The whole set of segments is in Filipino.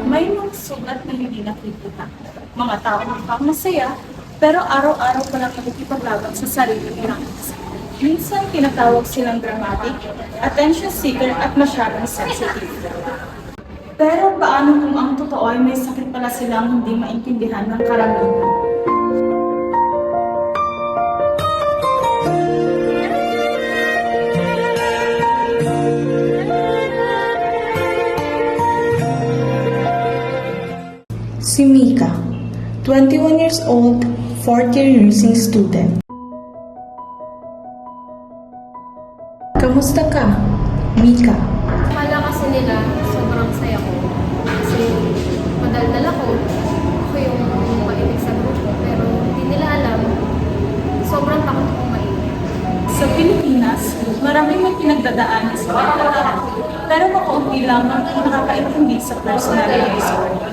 May mga sugat na hindi nakikita. Mga tao mukhang masaya, pero araw-araw pa lang nakikipaglaban sa sarili nilang isa. Minsan, tinatawag silang dramatic, attention seeker at masyadong sensitive. Pero paano kung ang totoo ay may sakit pala silang hindi maintindihan ng karamihan? Si Mika, 21 years old, fourth year nursing student. Kamusta ka, Mika? Akala kasi nila, sobrang saya ko. Kasi madaldal ako. Ako yung mainig sa grupo. Pero hindi nila alam, sobrang takot akong mainig. Sa Pilipinas, maraming may pinagdadaanan sa pagkakataon, pero makaunti lamang ang nakakaintindi sa personality disorder.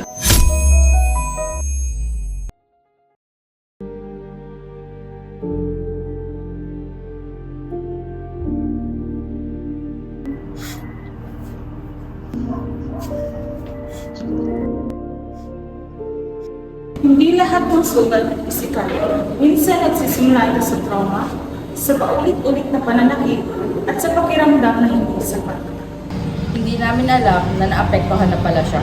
Hindi lahat ng sugat ay pisikal. Minsan nagsisimula ito sa trauma, sa paulit-ulit na pananakit, at sa pakiramdam na hindi sapat. Hindi namin alam na naapektuhan na pala siya.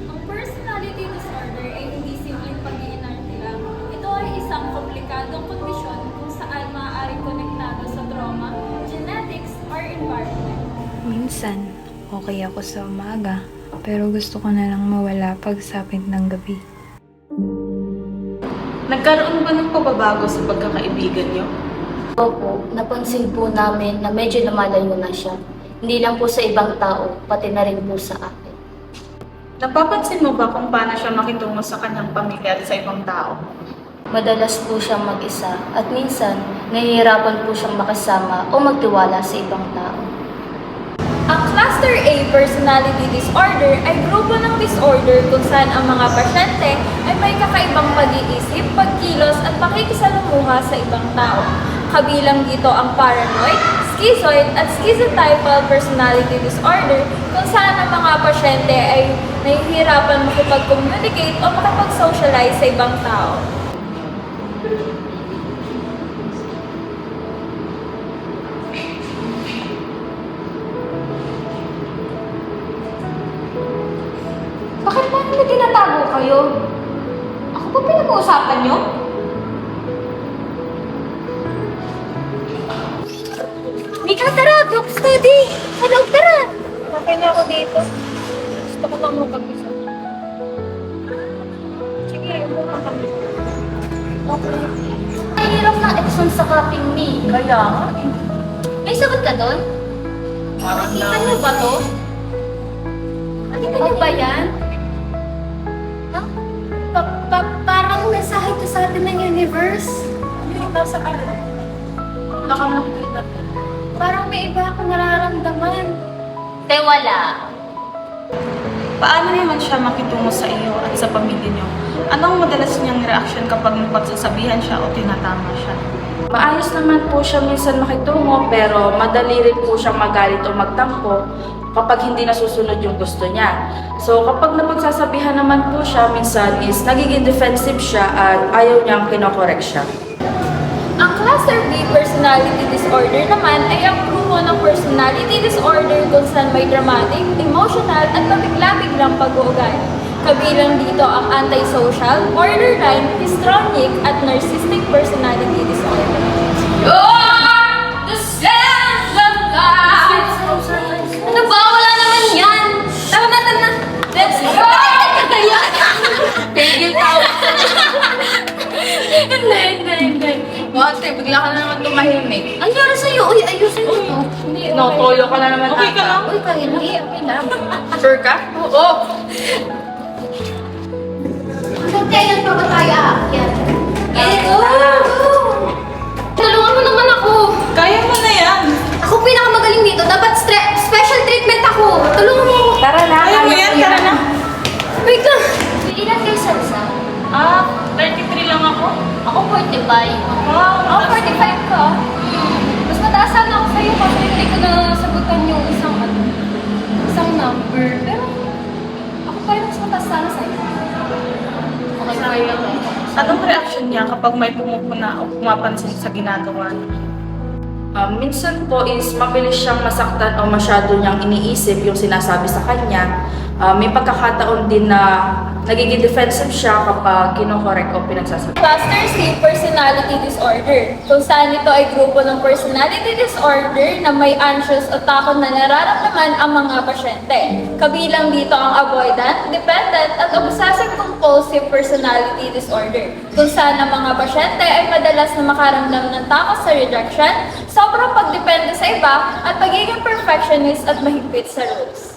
Ang personality disorder ay hindi simpleng pag-iinarte lang. Ito ay isang komplikadong kondisyon kung saan maaaring konektado sa trauma, genetics, or environment. Minsan, okay ako sa umaga, pero gusto ko na lang mawala pagsapit ng gabi. Nagkaroon ba ng pagbabago sa pagkakaibigan niyo? Opo, napansin po namin na medyo lumalayo na siya. Hindi lang po sa ibang tao, pati na rin po sa akin. Napapansin mo ba kung paano siya makitungo sa kanyang pamilya at sa ibang tao? Madalas po siyang mag-isa at minsan nahihirapan po siyang makasama o magtiwala sa ibang tao. Ang Cluster A personality disorder ay grupo ng disorder kung saan ang mga pasyente ay may kakaibang pag-iisip, pagkilos at pakikisalamuha sa ibang tao. Kabilang dito ang paranoid, schizoid at schizotypal personality disorder kung saan ang mga pasyente ay nahihirapan makipag-communicate o makipag-socialize sa ibang tao. Bakit ba nila tinatago kayo? Ako ba pinag-uusapan niyo? Mika, tara! Group study! Hello, tara! Okay na ako dito. Gusto ko bang mag-isa? Sige, muna kami. Okay. Ay, hirap ng Epson sa copying me. Kaya nga, May sagot ka doon? Nakita niyo ba to? Nakita niyo ba yan? Ha? Parang mensahe to sa atin ng universe. nasa ano? Nakamukita. Parang may iba akong nararamdaman. Te, wala. Paano naman siya makitungo sa iyo at sa pamilya niyo? Anong madalas niyang reaction kapag napagsasabihan siya o tinatama siya? Maayos naman po siya minsan makitungo pero madali rin po siyang magalit o magtampo kapag hindi nasusunod yung gusto niya. So kapag napagsasabihan naman po siya, minsan is nagiging defensive siya at ayaw niyang kinokorek siya. Ang Cluster B personality disorder naman ay ang grupo ng personality disorder kung saan may dramatic, emotional at pabigla-biglang pag-uugali. Kabilang dito ang antisocial, borderline, histrionic at narcissistic personality disorder. You're the sense of life! Ano ba? Wala naman yan! Tama na! Let's go! Tigil ka! bigla ka na naman tumahimik. Ang nangyari sa'yo? Uy, ayusin mo to. Hindi, No, toyo ka na naman Okay ka ata. lang? Uy, kaya hindi. Okay lang. Sure ka? Oo. Hanggang kailan pa ba tayo aakyat? Ganito! Tulungan mo naman ako. Kaya mo na yan. Ako pinakamagaling dito. Dapat special treatment ako. Tulungan mo ako. Tara na. Kaya mo yan, tara na. Wait lang. Ilan kayo sa isa? 33 lang ako. Ako 45. Wow, Ako 45 ka. Mas mataas sana ako sa'yo kasi hindi ko nasagutan yung isang number. Pero ako pa rin mas mataas sana sa'yo. Okay, fine lang. Anong reaction niya kapag may pumupuna o pumapansin sa ginagawa niya? Minsan po is mabilis siyang masaktan o masyado niyang iniisip yung sinasabi sa kanya. May pagkakataon din na nagiging defensive siya kapag kinokorek o pinagsasabi. Cluster C personality disorder. Kung saan ito ay grupo ng personality disorder na may anxious o takot na nararamdaman ang mga pasyente. Kabilang dito ang avoidant, dependent at obsessive compulsive personality disorder. Kung saan ang mga pasyente ay madalas na makaramdam ng takot sa rejection, sobrang pagdepende sa iba at pagiging perfectionist at mahigpit sa rules.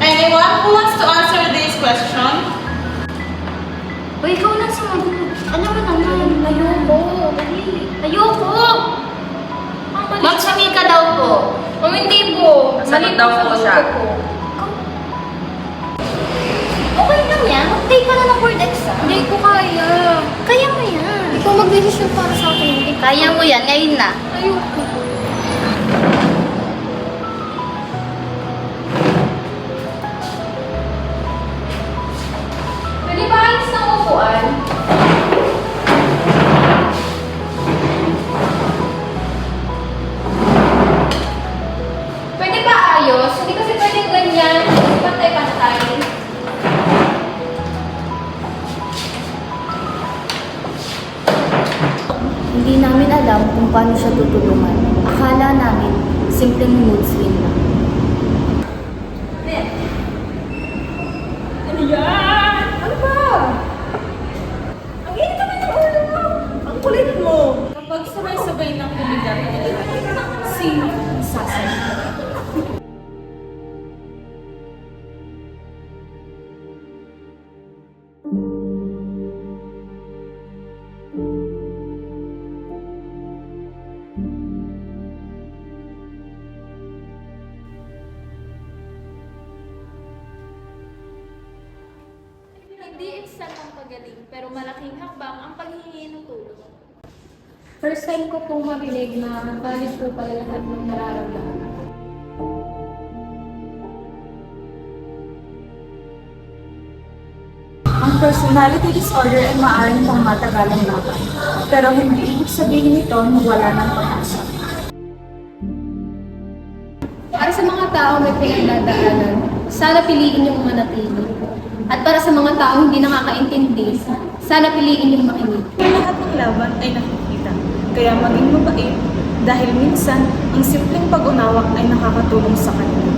Anyone who wants to answer this question? Uy, ikaw lang sumagot. Ano ba naman? Ayoko. Dali. Ayoko! Ma'am, Shamika daw po. Kung hindi po, Sagot daw po siya. Okay lang yan. Mag-take ka na ng board exam. Hindi ko kaya. Kaya mo yan. Ikaw mag-decision para sa akin. Hindi kaya mo yan. Ngayon na. Ayoko. Pwede ba ayos ng upuan? Pwede ba ayos? Hindi kasi pwedeng ganyan. Pantay-pantay. Hindi namin alam kung paano siya tutulungan. Akala namin, simpleng mood swing lang. Ano yan? Ano ba? Ang init naman ng ulo mo. Ang kulit mo. Kapag sabay-sabay ng kumigat, sino ang sasagot? Hindi instant ang pagaling, pero malaking hakbang ang paghingi ng tulong. First time ko pong marinig na valid po pala lahat ng nararamdaman. Ang personality disorder ay maaaring pang matagalang laban, pero hindi ibig sabihin nito na wala ng pag-asa. Para sa mga tao may pinagdadaanan, sana piliin yung manatili. At para sa mga tao hindi nakakaintindi, sana piliin yung makinig. Lahat ng laban ay nakikita, kaya maging mabait dahil minsan ang simpleng pag-unawa ay nakakatulong sa kanila.